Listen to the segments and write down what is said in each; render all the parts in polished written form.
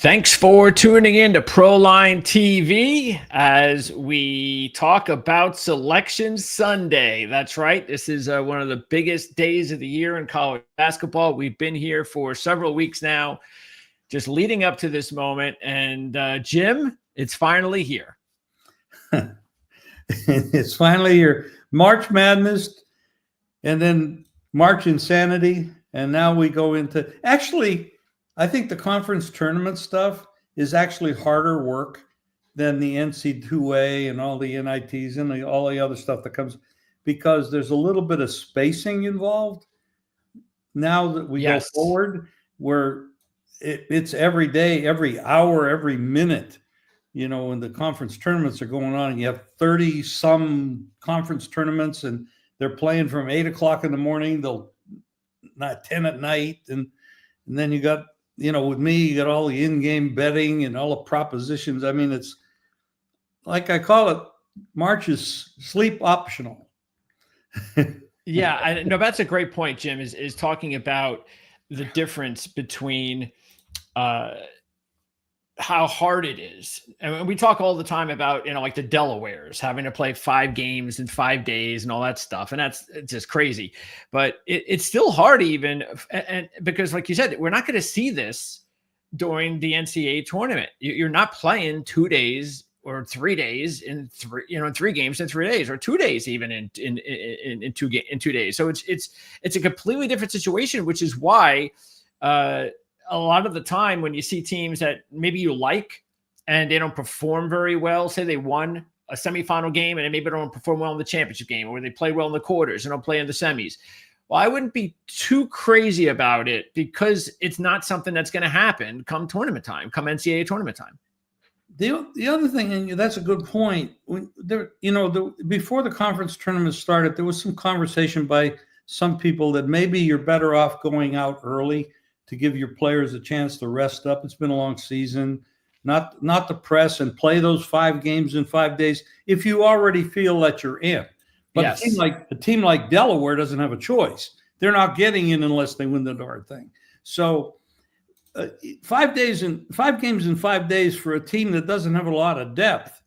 Thanks for tuning in to Proline TV as we talk about Selection Sunday. That's right. This is one of the biggest days of the year in college basketball. We've been here for several weeks now, just leading up to this moment. And Jim, it's finally here. It's finally here. March Madness, and then March Insanity, and now we go into I think the conference tournament stuff is actually harder work than the NC2A and all the NITs and all the other stuff that comes, because there's a little bit of spacing involved now that we go forward, where it's every day, every hour, every minute, when the conference tournaments are going on, and you have 30 some conference tournaments, and they're playing from 8 o'clock in the morning till not 10 at night. And then you got, with me, you got all the in-game betting and all the propositions. I mean, it's like I call it, March is sleep optional. Yeah, no, that's a great point, Jim, is talking about the difference between how hard it is. And we talk all the time about, like the Delawares having to play 5 games in 5 days and all that stuff. And it's just crazy, but it's still hard even. And because like you said, we're not going to see this during the NCAA tournament. You're not playing 2 days or 3 days in 3 games in 3 days, or 2 days, even in 2 days. So it's a completely different situation, which is why, a lot of the time when you see teams that maybe you like and they don't perform very well, say they won a semifinal game and they maybe don't perform well in the championship game, or they play well in the quarters and don't play in the semis. Well, I wouldn't be too crazy about it, because it's not something that's going to happen come tournament time, come NCAA tournament time. The other thing, and that's a good point, before the conference tournament started, there was some conversation by some people that maybe you're better off going out early to give your players a chance to rest up. It's been a long season, not to press and play those 5 games in 5 days if you already feel that you're in. But yes, a team like Delaware doesn't have a choice. They're not getting in unless they win the darn thing. So 5 games in 5 days for a team that doesn't have a lot of depth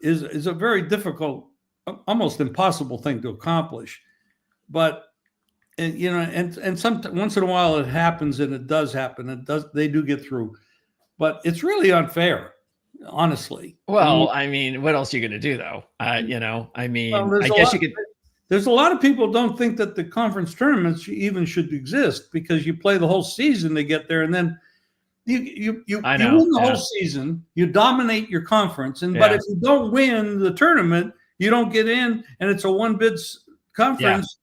is a very difficult, almost impossible thing to accomplish. But and once in a while it happens, and it does happen. They do get through, but it's really unfair, honestly. Well, I mean, what else are you going to do, though? I guess you could. There's a lot of people don't think that the conference tournaments even should exist, because you play the whole season to get there, and then you win the whole season, you dominate your conference, but if you don't win the tournament, you don't get in, and it's a one-bid conference,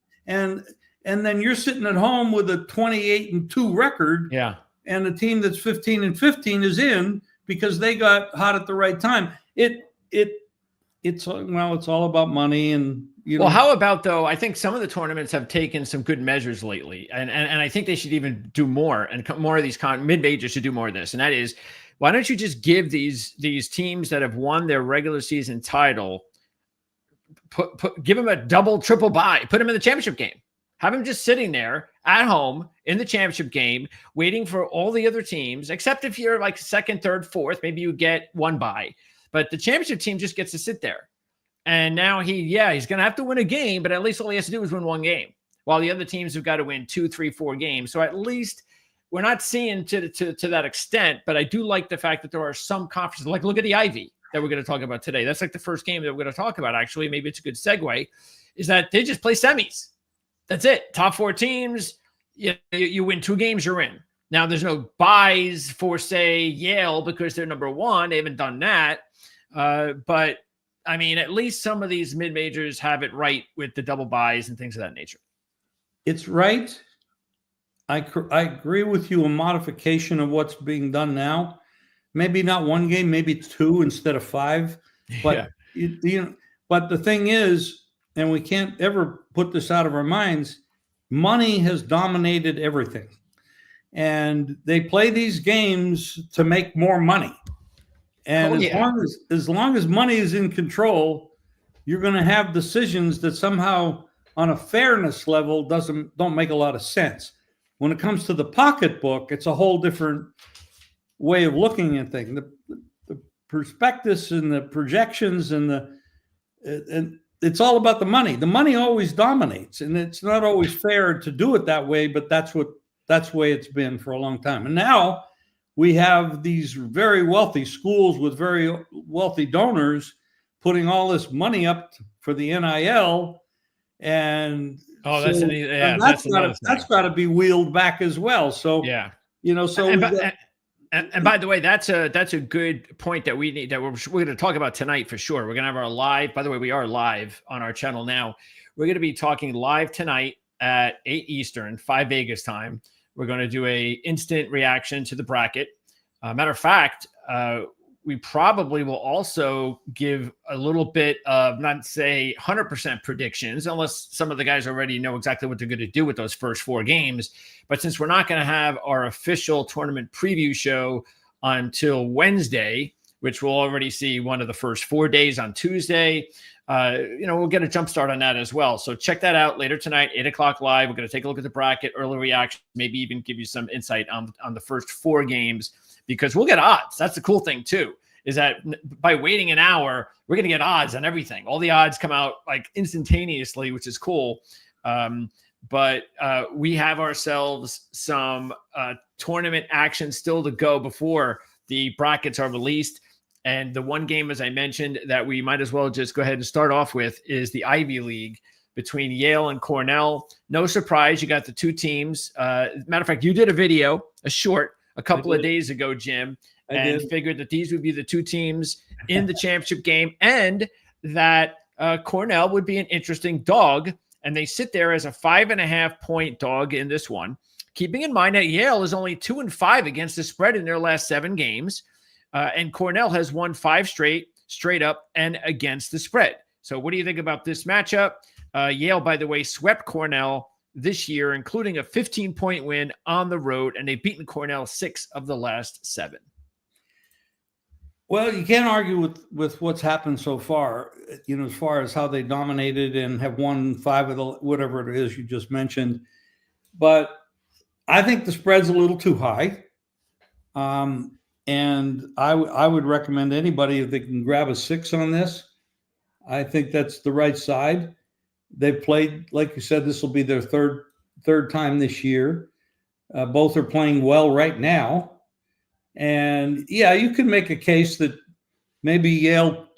and then you're sitting at home with a 28-2 record. Yeah. And the team that's 15-15 is in because they got hot at the right time. It's all about money, and Well, how about, though? I think some of the tournaments have taken some good measures lately, and I think they should even do more. And more of these mid-majors should do more of this. And that is, why don't you just give these teams that have won their regular season title, give them a double, triple bye, put them in the championship game. Have them just sitting there at home in the championship game, waiting for all the other teams, except if you're like second, third, fourth, maybe you get one bye. But the championship team just gets to sit there. And now he's going to have to win a game, but at least all he has to do is win one game, while the other teams have got to win 2, 3, 4 games. So at least we're not seeing to that extent, but I do like the fact that there are some conferences, like look at the Ivy that we're going to talk about today. That's like the first game that we're going to talk about, actually. Maybe it's a good segue, is that they just play semis. That's it. Top 4 teams, you win 2 games, you're in. Now, there's no buys for, say, Yale, because they're number 1. They haven't done that. But, I mean, at least some of these mid-majors have it right with the double buys and things of that nature. It's right. I agree with you, a modification of what's being done now. Maybe not 1 game, maybe 2 instead of 5. But, but the thing is, and we can't ever put this out of our minds, money has dominated everything. And they play these games to make more money. And as long as money is in control, you're going to have decisions that somehow on a fairness level don't make a lot of sense. When it comes to the pocketbook, it's a whole different way of looking at things. The prospectus and the projections and it's all about the money. The money always dominates, and it's not always fair to do it that way, but that's the way it's been for a long time. And now we have these very wealthy schools with very wealthy donors putting all this money up for the NIL, and that's got to be wheeled back as well. So yeah, and by the way, that's a good point that we need, that we're going to talk about tonight for sure. We're going to have our live. By the way, we are live on our channel now. We're going to be talking live tonight at 8 Eastern, 5 Vegas time. We're going to do a instant reaction to the bracket. Matter of fact, we probably will also give a little bit of, not say 100% predictions, unless some of the guys already know exactly what they're going to do with those first 4 games. But since we're not going to have our official tournament preview show until Wednesday, which we'll already see one of the first 4 days on Tuesday, we'll get a jump start on that as well. So check that out later tonight, 8 o'clock live. We're going to take a look at the bracket, early reaction, maybe even give you some insight on the first 4 games, because we'll get odds. That's the cool thing too, is that by waiting an hour, we're going to get odds on everything. All the odds come out like instantaneously, which is cool. But we have ourselves some tournament action still to go before the brackets are released. And the one game, as I mentioned, that we might as well just go ahead and start off with is the Ivy League between Yale and Cornell. No surprise, you got the 2 teams. Matter of fact, you did a video, a short, a couple of days ago, Jim, and figured that these would be the 2 teams in the championship game, and that Cornell would be an interesting dog. And they sit there as a 5.5-point dog in this one, keeping in mind that Yale is only 2-5 against the spread in their last 7 games. And Cornell has won 5 straight up and against the spread. So what do you think about this matchup? Yale, by the way, swept Cornell this year, including a 15-point win on the road, and they've beaten Cornell 6 of the last 7. Well, you can't argue with what's happened so far, as far as how they dominated and have won 5 of the whatever it is you just mentioned. But I think the spread's a little too high. And I would recommend anybody, if they can grab a 6 on this, I think that's the right side. They've played, like you said, this will be their third time this year. Both are playing well right now. And yeah, you can make a case that maybe Yale,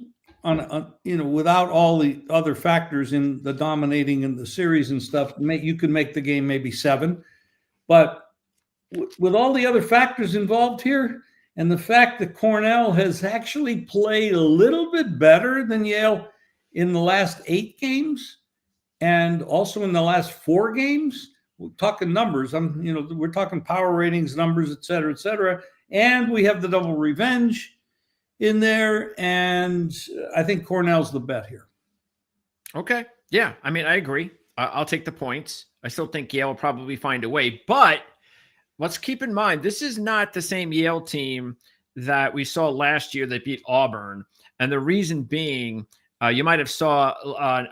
without all the other factors in the dominating in the series and stuff, you could make the game maybe 7. But with all the other factors involved here, and the fact that Cornell has actually played a little bit better than Yale in the last 8 games, and also in the last 4 games, we're talking numbers. We're talking power ratings, numbers, et cetera, and we have the double revenge in there, and I think Cornell's the bet here. Okay, yeah, I mean, I agree. I'll take the points. I still think Yale will probably find a way, but let's keep in mind, this is not the same Yale team that we saw last year that beat Auburn. And the reason being, you might have saw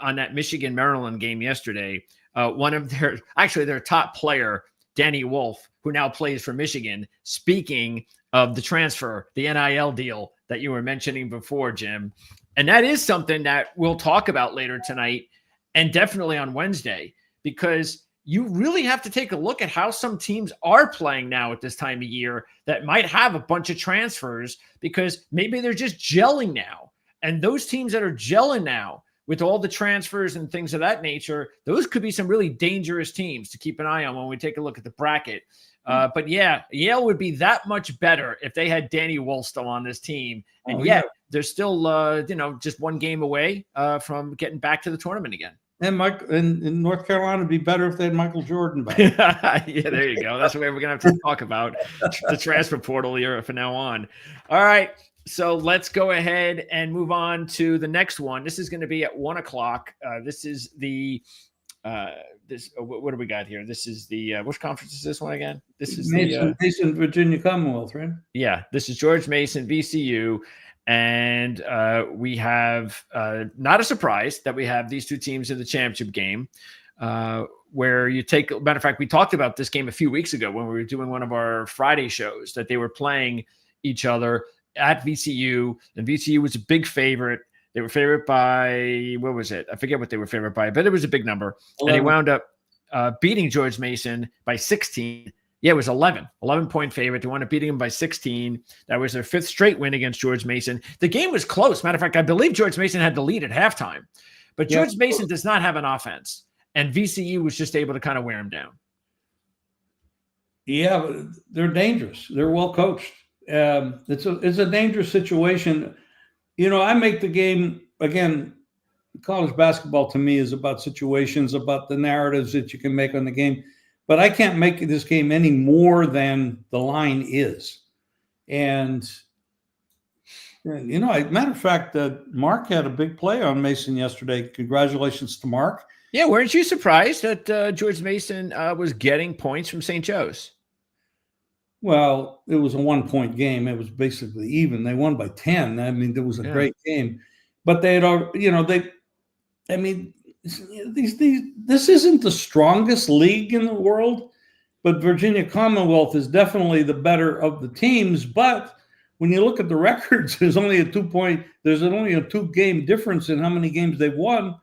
on that Michigan-Maryland game yesterday, one of their top player, Danny Wolf, who now plays for Michigan, speaking of the transfer, the NIL deal that you were mentioning before, Jim. And that is something that we'll talk about later tonight and definitely on Wednesday, because you really have to take a look at how some teams are playing now at this time of year that might have a bunch of transfers, because maybe they're just gelling now. And those teams that are gelling now with all the transfers and things of that nature, those could be some really dangerous teams to keep an eye on when we take a look at the bracket. But yeah, Yale would be that much better if they had Danny Wolf still on this team. And yet they're still, just 1 game away from getting back to the tournament again. And in North Carolina, it'd be better if they had Michael Jordan back. Yeah, there you go. That's the way we're going to have to talk about the transfer portal here from now on. All right. So let's go ahead and move on to the next one. This is going to be at 1 o'clock. This is the what do we got here? This is the which conference is this one again? This is Mason Virginia Commonwealth, right? Yeah, this is George Mason, VCU. And we have not a surprise that we have these 2 teams in the championship game. where you take, matter of fact, we talked about this game a few weeks ago when we were doing one of our Friday shows, that they were playing each other at VCU, and VCU was a big favorite. They were favored by, what was it? I forget what they were favored by, but it was a big number. 11. And they wound up beating George Mason by 16. Yeah, it was 11-point favorite. They wound up beating him by 16. That was their 5th straight win against George Mason. The game was close. Matter of fact, I believe George Mason had the lead at halftime, but George Mason does not have an offense, and VCU was just able to kind of wear him down. Yeah, but they're dangerous. They're well coached. It's a dangerous situation. I make the game, again, college basketball to me is about situations, about the narratives that you can make on the game. But I can't make this game any more than the line is. And, matter of fact, Mark had a big play on Mason yesterday. Congratulations to Mark. Yeah, weren't you surprised that George Mason was getting points from St. Joe's? Well, it was a 1-point game. It was basically even. They won by 10. I mean, it was a great game. But they had all, this isn't the strongest league in the world, but Virginia Commonwealth is definitely the better of the teams. But when you look at the records, there's only a 2-game difference in how many games they've won.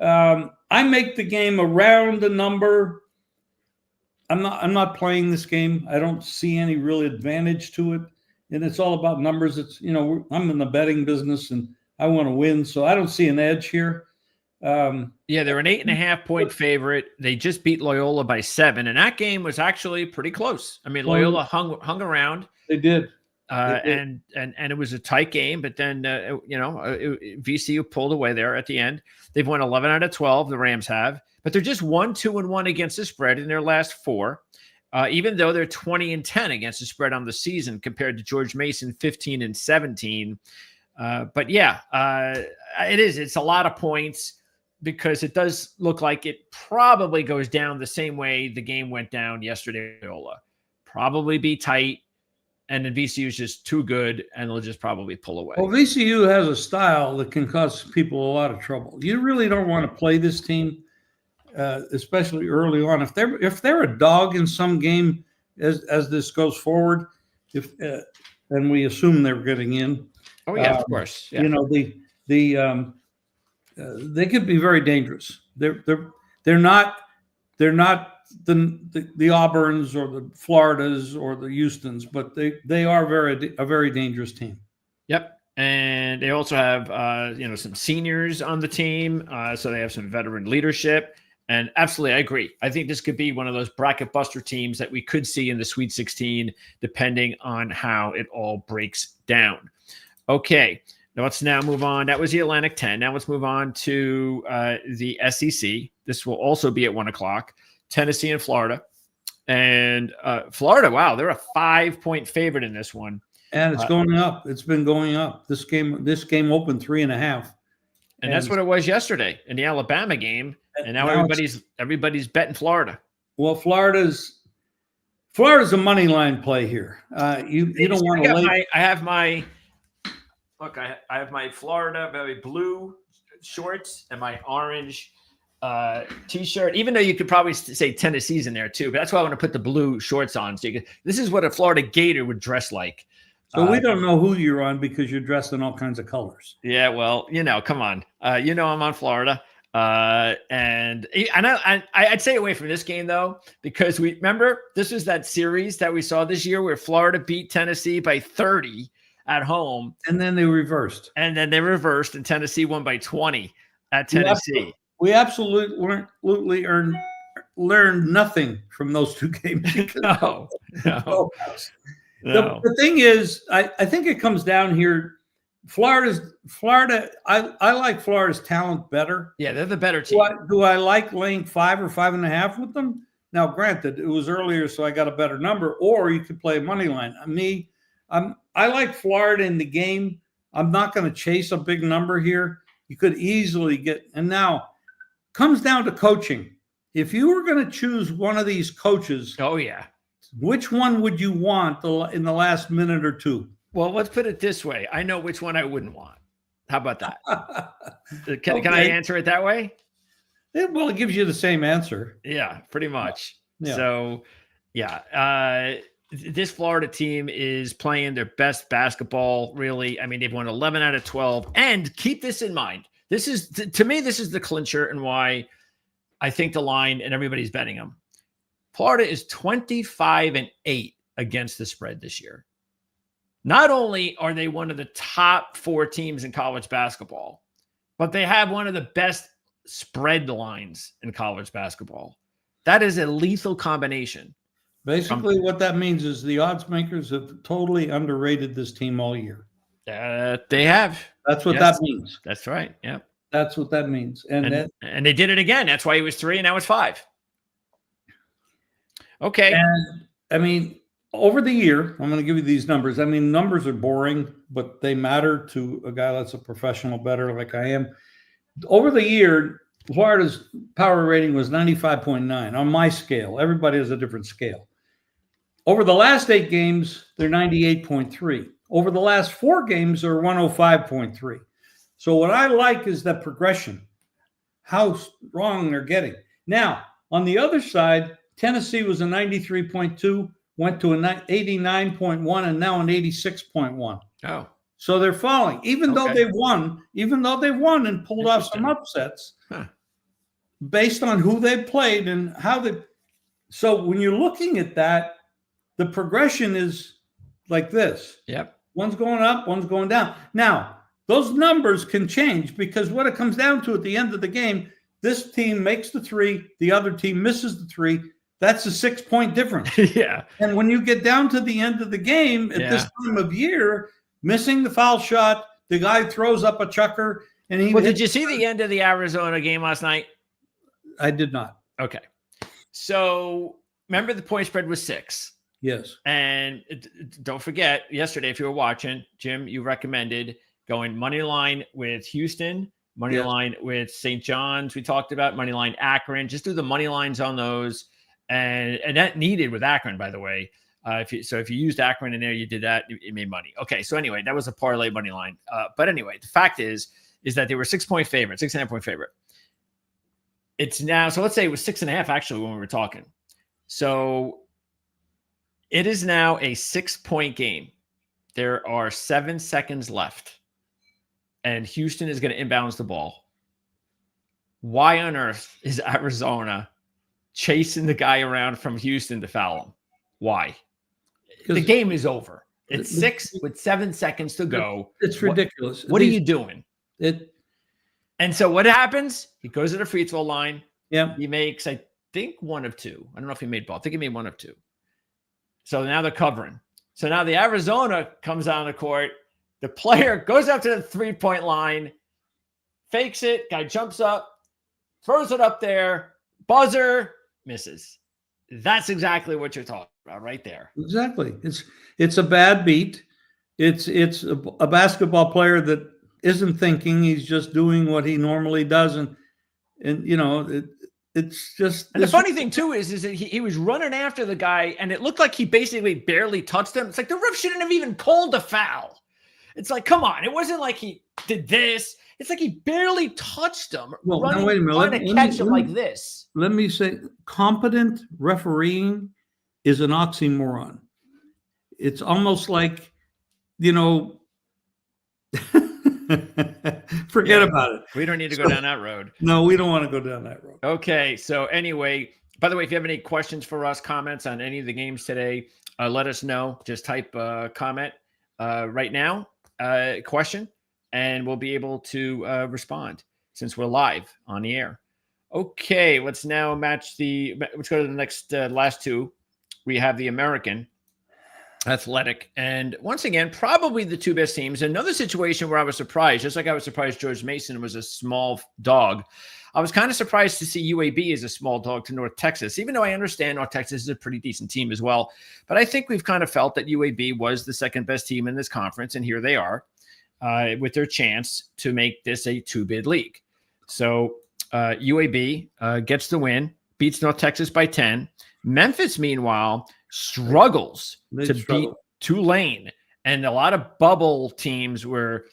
I make the game around the number. I'm not playing this game. I don't see any real advantage to it. And it's all about numbers. It's, I'm in the betting business and I want to win. So I don't see an edge here. They're an 8.5-point favorite. They just beat Loyola by 7. And that game was actually pretty close. I mean, Loyola hung around. They did. And it was a tight game, but then, VCU pulled away there at the end. They've won 11 out of 12. The Rams have. But they're just 1-2-1 against the spread in their last 4, even though they're 20-10 against the spread on the season compared to George Mason 15-17. It is. It's a lot of points because it does look like it probably goes down the same way the game went down yesterday. Probably be tight, and then VCU is just too good, and they'll just probably pull away. Well, VCU has a style that can cause people a lot of trouble. You really don't want to play this team. Especially early on, if they're a dog in some game as this goes forward, and we assume they're getting in. Oh yeah, of course. Yeah. They could be very dangerous. They're not the Auburns or the Floridas or the Houstons, but they are a very dangerous team. Yep. And they also have some seniors on the team, so they have some veteran leadership. And absolutely, I agree. I think this could be one of those bracket buster teams that we could see in the Sweet 16, depending on how it all breaks down. Okay, now let's move on. That was the Atlantic 10. Now let's move on to the SEC. This will also be at 1 o'clock. Tennessee and Florida. And Florida, wow, they're a 5-point favorite in this one. And it's going up. It's been going up. This game opened 3.5. And that's what it was yesterday in the Alabama game. And now everybody's betting Florida. Well, Florida's a money line play here. You don't want to lay. I have my Florida very blue shorts and my orange t-shirt. Even though you could probably say Tennessee's in there too, but that's why I want to put the blue shorts on. So this is what a Florida Gator would dress like. So we don't know who you're on because you're dressed in all kinds of colors. Yeah, well, come on. I'm on Florida. And I'd stay away from this game though, because we remember this is that series that we saw this year where Florida beat Tennessee by 30 at home. And then they reversed. And Tennessee won by 20 at Tennessee. We absolutely learned nothing from those two games. No. The thing is, I think it comes down here. Florida. I like Florida's talent better. Yeah, they're the better team. Do I like laying 5 or 5.5 with them? Now, granted, it was earlier, so I got a better number. Or you could play a money line. I like Florida in the game. I'm not going to chase a big number here. You could easily get. And now, comes down to coaching. If you were going to choose one of these coaches, which one would you want in the last minute or two? Well, let's put it this way. I know which one I wouldn't want. How about that? Can I answer it that way? Well, it gives you the same answer. Yeah, pretty much. Yeah. So, yeah, this Florida team is playing their best basketball, really. I mean, they've won 11 out of 12. And keep this in mind. This is, to me, this is the clincher and why I think the line and everybody's betting them. Florida is 25-8 against the spread this year. Not only are they one of the top 4 teams in college basketball, but they have one of the best spread lines in college basketball. That is a lethal combination. Basically, what that means is the odds makers have totally underrated this team all year. They have. That's what that means. That's right. Yeah. That's what that means. And they did it again. That's why it was 3 and now it's 5. Okay. And I mean, over the year, I'm going to give you these numbers. I mean, numbers are boring, but they matter to a guy that's a professional bettor like I am. Over the year, Florida's power rating was 95.9 on my scale. Everybody has a different scale. Over the last 8 games, they're 98.3. Over the last 4 games, they're 105.3. So what I like is that progression, how strong they're getting. Now, on the other side, Tennessee was a 93.2, went to an 89.1, and now an 86.1. Oh. So they're falling, even though they won and pulled off some upsets based on who they played and how they. So when you're looking at that, the progression is like this. Yep. One's going up, one's going down. Now, those numbers can change because what it comes down to at the end of the game, this team makes the 3, the other team misses the 3. That's a 6-point difference. Yeah. And when you get down to the end of the game at this time of year, missing the foul shot, the guy throws up a chucker. And he. Well, did you see the end of the Arizona game last night? I did not. Okay. So remember the point spread was 6. Yes. And don't forget, yesterday, if you were watching, Jim, you recommended going money line with Houston, money line with St. John's. We talked about money line Akron. Just do the money lines on those. And that needed with Akron, by the way. If you used Akron in there, you did that, it made money. Okay, so anyway, that was a parlay money line. But anyway, the fact is that they were 6-point favorite, 6.5-point favorite. It's now, so let's say it was 6.5 actually when we were talking. So it is now a 6-point game. There are 7 seconds left, and Houston is going to inbounds the ball. Why on earth is Arizona chasing the guy around from Houston to foul him? Why? The game is over. It's 6 with 7 seconds to go. It's ridiculous. What are you doing? And so what happens? He goes to the free throw line. Yeah. He makes, I think, 1 of 2. I don't know if he made both. I think he made 1 of 2. So now they're covering. So now the Arizona comes on the court. The player goes up to the 3-point line, fakes it. Guy jumps up, throws it up there. Buzzer, misses. That's exactly what you're talking about right there. Exactly. It's a bad beat. It's a basketball player that isn't thinking. He's just doing what he normally does. And you know, it's just. And the funny thing too is that he was running after the guy, and it looked like he basically barely touched him. It's like the ref shouldn't have even called a foul. It's like, come on. It wasn't like he did this. It's like he barely touched him. Well, now wait a minute. Trying to catch him like this. Let me say, competent refereeing is an oxymoron. It's almost like, you know, forget about it. We don't need to go down that road. No, we don't want to go down that road. Okay. So anyway, by the way, if you have any questions for us, comments on any of the games today, let us know. Just type comment right now, question, and we'll be able to respond since we're live on the air. Okay, let's now let's go to the next last 2. We have the American Athletic. And once again, probably the 2 best teams. Another situation where I was surprised, just like I was surprised George Mason was a small dog. I was kind of surprised to see UAB as a small dog to North Texas, even though I understand North Texas is a pretty decent team as well. But I think we've kind of felt that UAB was the second best team in this conference, and here they are with their chance to make this a 2-bid league. So UAB gets the win, beats North Texas by 10. Memphis, meanwhile, struggles beat Tulane. And a lot of bubble teams were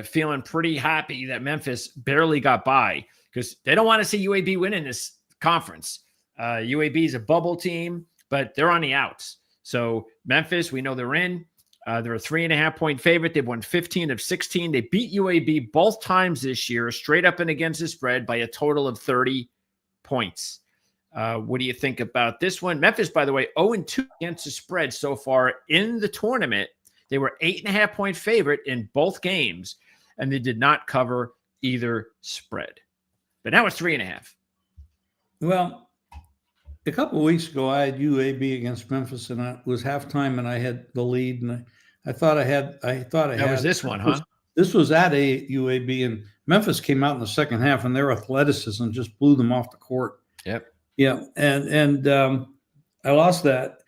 feeling pretty happy that Memphis barely got by. because they don't want to see UAB win in this conference. UAB is a bubble team, but they're on the outs. So Memphis, we know they're in. They're a 3.5-point favorite. They've won 15 of 16. They beat UAB both times this year, straight up and against the spread by a total of 30 points. What do you think about this one? Memphis, by the way, 0-2 against the spread so far in the tournament. They were 8.5-point favorite in both games, and they did not cover either spread. But now it's 3.5. Well, a couple of weeks ago, I had UAB against Memphis, and it was halftime, and I had the lead, and I thought I had. That was this one, huh? This was at UAB, and Memphis came out in the second half, and their athleticism just blew them off the court. Yep. Yeah, and I lost that.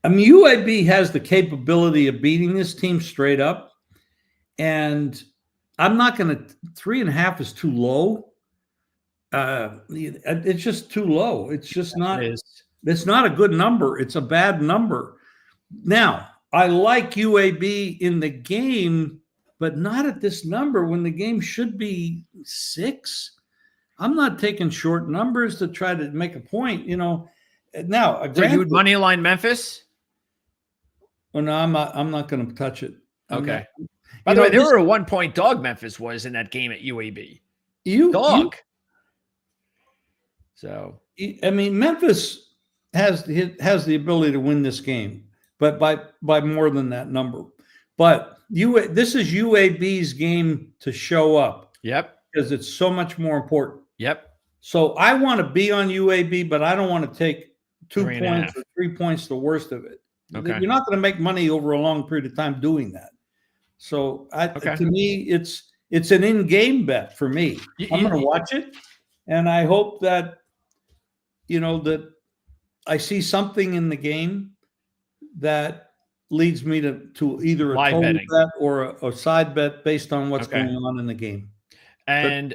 I mean, UAB has the capability of beating this team straight up, and I'm not going to. 3.5 is too low. It's just too low. It's just not. It's not a good number. It's a bad number. Now, I like UAB in the game, but not at this number when the game should be 6. I'm not taking short numbers to try to make a point, you know. Now, so you would money line Memphis? Well, no, I'm not going to touch it. Okay. By the way, they were a 1-point dog. Memphis was in that game at UAB. Dog. So I mean, Memphis has the ability to win this game, but by more than that number. But this is UAB's game to show up. Yep. Because it's so much more important. Yep. So I want to be on UAB, but I don't want to take 2 points or 3 points, the worst of it. Okay. You're not going to make money over a long period of time doing that. So to me, it's an in-game bet for me. I'm going to watch it, and I hope that, you know, that I see something in the game that leads me to either a total bet or a side bet based on what's going on in the game. And,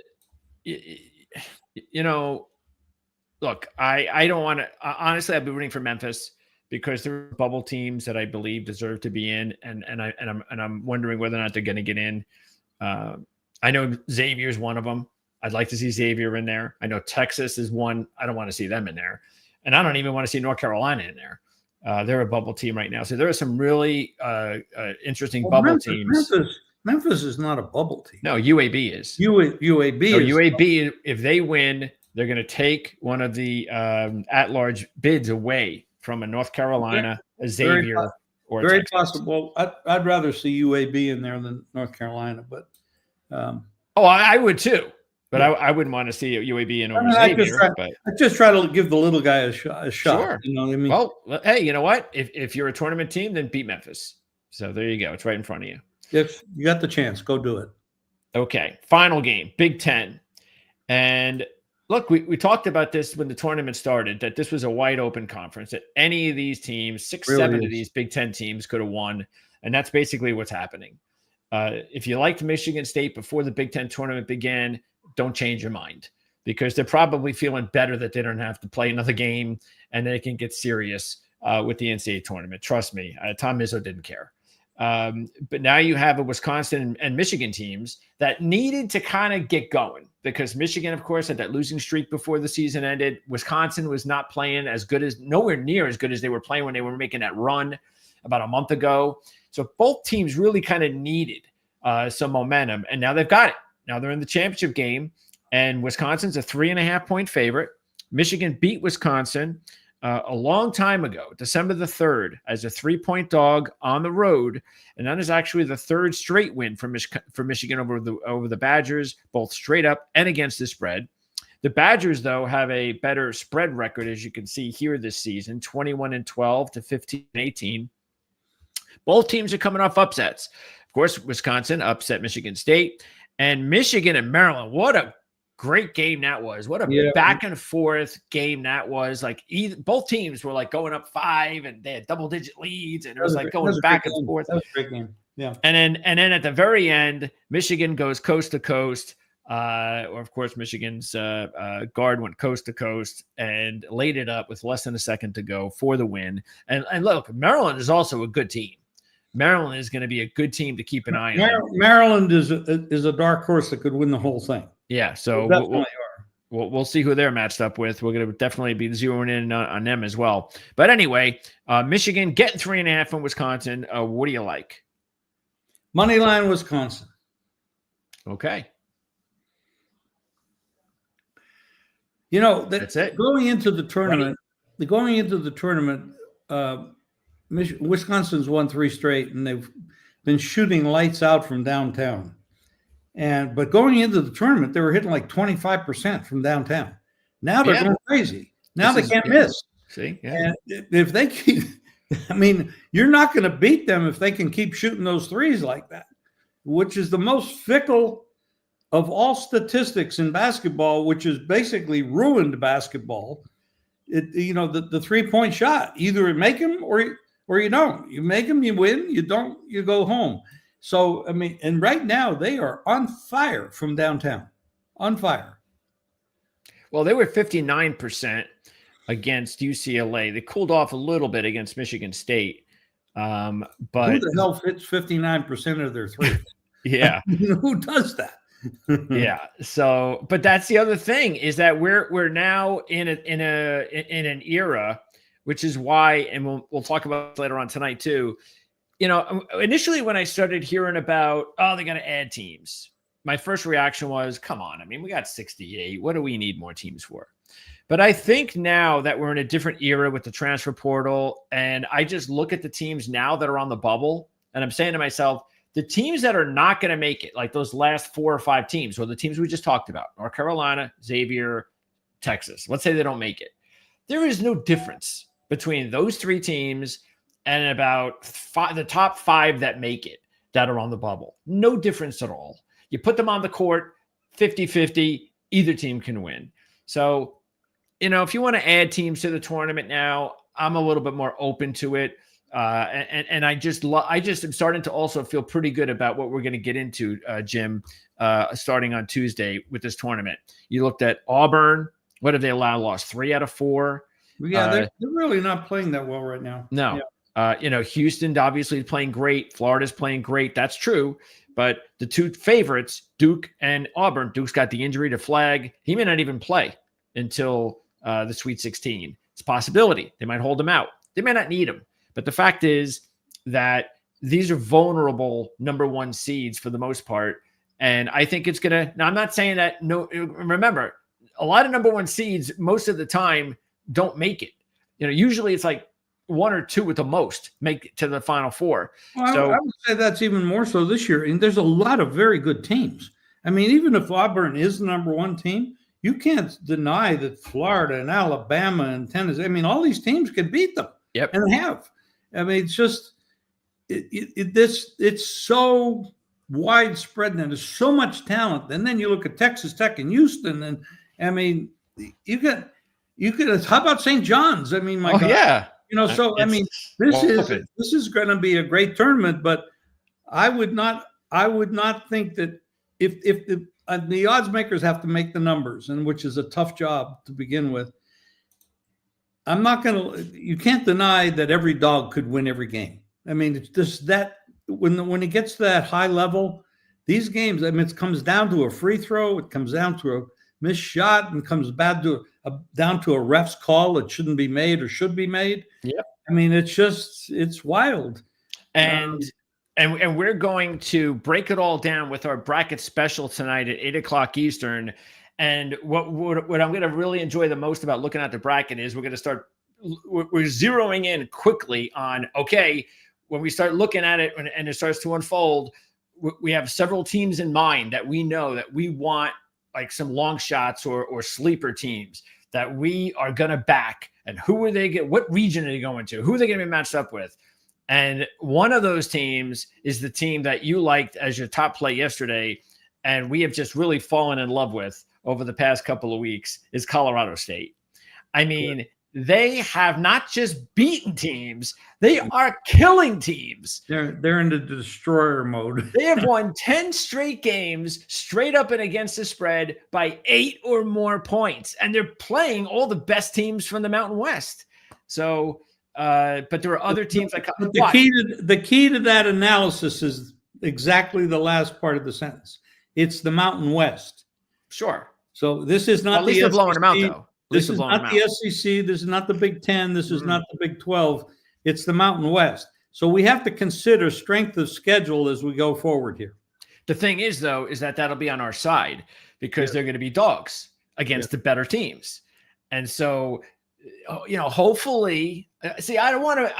you know, look, I don't want to – honestly, I've been rooting for Memphis because there are bubble teams that I believe deserve to be in, and I'm wondering whether or not they're going to get in. I know Xavier's one of them. I'd like to see Xavier in there. I know Texas is one. I don't want to see them in there. And I don't even want to see North Carolina in there. They're a bubble team right now. So there are some really interesting bubble teams. Memphis is not a bubble team. No, UAB is. UAB, if they win, they're going to take one of the at-large bids away from a North Carolina, a Xavier, or very Texas. Possible. I'd rather see UAB in there than North Carolina, but I would too. But I wouldn't want to see UAB in over Xavier. I just try to give the little guy a shot. Sure. You know what I mean? Well, hey, you know what? If you're a tournament team, then beat Memphis. So there you go. It's right in front of you. If you got the chance, go do it. Okay. Final game, Big Ten. And look, we talked about this when the tournament started, that this was a wide open conference, that any of these teams, 6-7 of these Big Ten teams could have won. And that's basically what's happening. If you liked Michigan State before the Big Ten tournament began, don't change your mind, because they're probably feeling better that they don't have to play another game and they can get serious with the NCAA tournament. Trust me, Tom Izzo didn't care. But now you have a Wisconsin and Michigan teams that needed to kind of get going, because Michigan, of course, had that losing streak before the season ended. Wisconsin was not playing nowhere near as good as they were playing when they were making that run about a month ago. So both teams really kind of needed some momentum, and now they've got it. Now they're in the championship game, and Wisconsin's a 3.5-point favorite. Michigan beat Wisconsin a long time ago, December the 3rd, as a 3-point dog on the road, and that is actually the third straight win for Michigan over the Badgers, both straight up and against the spread. The Badgers, though, have a better spread record, as you can see here this season, 21-12 to 15-18. Both teams are coming off upsets. Of course, Wisconsin upset Michigan State. And Michigan and Maryland, what a great game that was. What a back and forth game that was. Like both teams were like going up 5 and they had double-digit leads, and it was like going back and forth. That was a great game. Yeah. And then at the very end, Michigan goes coast to coast. Or of course, Michigan's guard went coast to coast and laid it up with less than a second to go for the win. And look, Maryland is also a good team. Maryland is going to be a good team to keep an eye on. Maryland is a dark horse that could win the whole thing. Yeah, so we'll see who they're matched up with. We're going to definitely be zeroing in on them as well. But anyway, Michigan getting 3.5 from Wisconsin. What do you like? Money line Wisconsin. Okay. That's it. Going into the tournament, Wisconsin's won 3 straight, and they've been shooting lights out from downtown. But going into the tournament, they were hitting like 25% from downtown. Now they're going crazy. Now they can't miss. See, and if they keep, you're not going to beat them if they can keep shooting those threes like that, which is the most fickle of all statistics in basketball, which has basically ruined basketball. The 3-point shot, either you make them or you don't. You make them, you win. You don't, you go home. So, and right now they are on fire from downtown, on fire. Well, they were 59% against UCLA. They cooled off a little bit against Michigan State. But who the hell fits 59% of their threes? Yeah. Who does that? Yeah. So, but that's the other thing, is that we're now in an era, which is why, and we'll talk about this later on tonight too. Initially when I started hearing about, they got to add teams, my first reaction was, come on. We got 68. What do we need more teams for? But I think now that we're in a different era with the transfer portal, and I just look at the teams now that are on the bubble, and I'm saying to myself, the teams that are not going to make it, like those last 4 or 5 teams, or the teams we just talked about, North Carolina, Xavier, Texas, let's say they don't make it. There is no difference between those 3 teams and about the top 5 that make it, that are on the bubble. No difference at all. You put them on the court, 50-50, either team can win. So, if you want to add teams to the tournament now, I'm a little bit more open to it. And I just am starting to also feel pretty good about what we're going to get into, Jim, starting on Tuesday with this tournament. You looked at Auburn. What have they allowed? Lost 3 out of 4. Yeah, they're really not playing that well right now. No. Yeah. Houston obviously is playing great. Florida's playing great. That's true. But the 2 favorites, Duke and Auburn, Duke's got the injury to Flag. He may not even play until the Sweet 16. It's a possibility. They might hold him out. They may not need him. But the fact is that these are vulnerable number 1 seeds for the most part. And I think it's going to – now, I'm not saying that – no. Remember, a lot of number 1 seeds most of the time don't make it. Usually it's like 1 or 2 at the most make it to the Final 4. Well, I would say that's even more so this year. And there's a lot of very good teams. Even if Auburn is the number 1 team, you can't deny that Florida and Alabama and Tennessee – all these teams can beat them. Yep. And they have. It's just it's so widespread and there's so much talent. And then you look at Texas Tech and Houston, and you could. How about St. John's? God. Yeah. This is going to be a great tournament. But I would not think that if the odds makers have to make the numbers, and which is a tough job to begin with. You can't deny that every dog could win every game. It's just that when it gets to that high level, these games, it comes down to a free throw. It comes down to a missed shot, and comes down to a ref's call that shouldn't be made or should be made. Yeah. It's wild. And we're going to break it all down with our bracket special tonight at 8:00 Eastern. And what I'm going to really enjoy the most about looking at the bracket is we're zeroing in quickly on, okay, when we start looking at it and it starts to unfold, we have several teams in mind that we know that we want, like some long shots or sleeper teams that we are going to back. And who are they what region are they going to? Who are they going to be matched up with? And one of those teams is the team that you liked as your top play yesterday, and we have just really fallen in love with over the past couple of weeks, is Colorado State. They have not just beaten teams, they are killing teams. They're in the destroyer mode. They have won 10 straight games straight up and against the spread by 8 or more points. And they're playing all the best teams from the Mountain West. So, but there are other teams like the key to that analysis is exactly the last part of the sentence. It's the Mountain West. Sure. So this is not At least the they're blowing them out, SEC. though. At This least they're is blowing not them the out. SEC. This is not the Big Ten. This is Mhm. not the Big 12. It's the Mountain West. So we have to consider strength of schedule as we go forward here. The thing is, though, is that that'll be on our side because Yeah. they're going to be dogs against the better teams. And so, hopefully, see, I don't want to.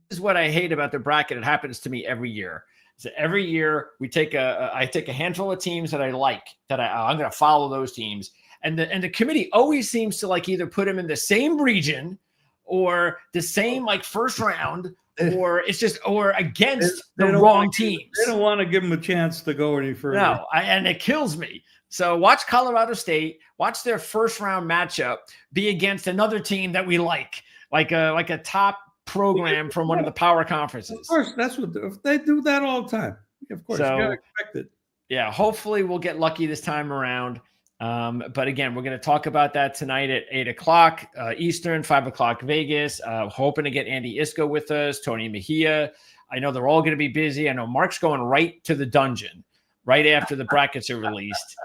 This is what I hate about the bracket. It happens to me every year. So every year I take a handful of teams that I like, that I'm going to follow those teams. And the committee always seems to like either put them in the same region or the same like first round, or it's just or against the wrong teams. They don't want to give them a chance to go any further. No, and it kills me. So watch Colorado State, watch their first round matchup be against another team that we like a top program from one of the power conferences. Of course, that's what they do that all the time. Of course, so, you gotta expect it. Yeah, hopefully we'll get lucky this time around. But again, we're going to talk about that tonight at 8 o'clock Eastern, 5 o'clock Vegas. Hoping to get Andy Isco with us, Tony Mejia. I know they're all going to be busy. I know Mark's going right to the dungeon right after the brackets are released.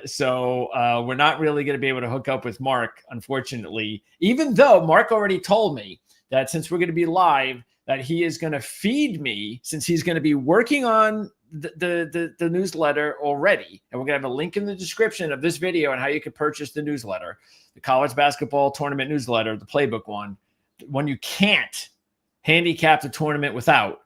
So we're not really going to be able to hook up with Mark, unfortunately, even though Mark already told me that since we're going to be live, that he is going to feed me, since he's going to be working on the newsletter already. And we're going to have a link in the description of this video on how you can purchase the newsletter, the college basketball tournament newsletter, the playbook one you can't handicap the tournament without.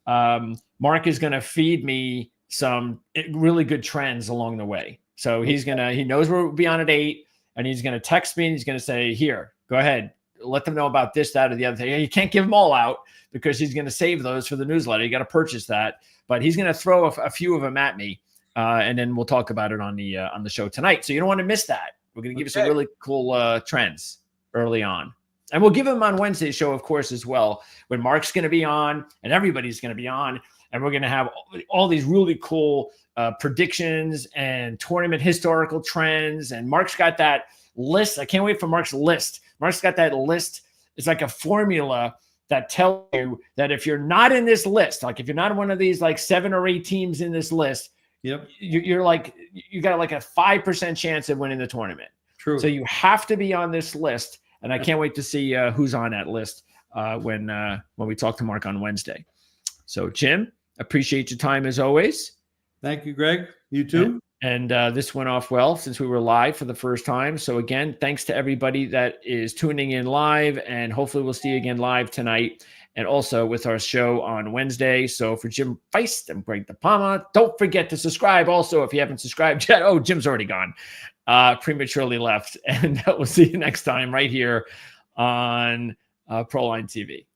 Mark is going to feed me some really good trends along the way. So he knows we'll be on at 8, and he's going to text me and he's going to say, here, go ahead. Let them know about this, that, or the other thing. You can't give them all out because he's going to save those for the newsletter. You got to purchase that, but he's going to throw a few of them at me, and then we'll talk about it on the show tonight. So you don't want to miss that. We're going to give you some really cool trends early on, and we'll give them on Wednesday's show, of course, as well, when Mark's going to be on and everybody's going to be on, and we're going to have all these really cool predictions and tournament historical trends. And Mark's got that list. I can't wait for Mark's list. Mark's got that list. It's like a formula that tells you that if you're not in this list, like if you're not one of these like 7 or 8 teams in this list, yep, you got like a 5% chance of winning the tournament. True. So you have to be on this list, and I can't wait to see who's on that list when we talk to Mark on Wednesday. So Jim, appreciate your time as always. Thank you, Greg. You too. And this went off well since we were live for the first time. So again, thanks to everybody that is tuning in live, and hopefully we'll see you again live tonight and also with our show on Wednesday. So for Jim Feist and Greg DePalma, don't forget to subscribe also if you haven't subscribed yet. Oh, Jim's already gone, prematurely left. And we'll see you next time right here on ProLine TV.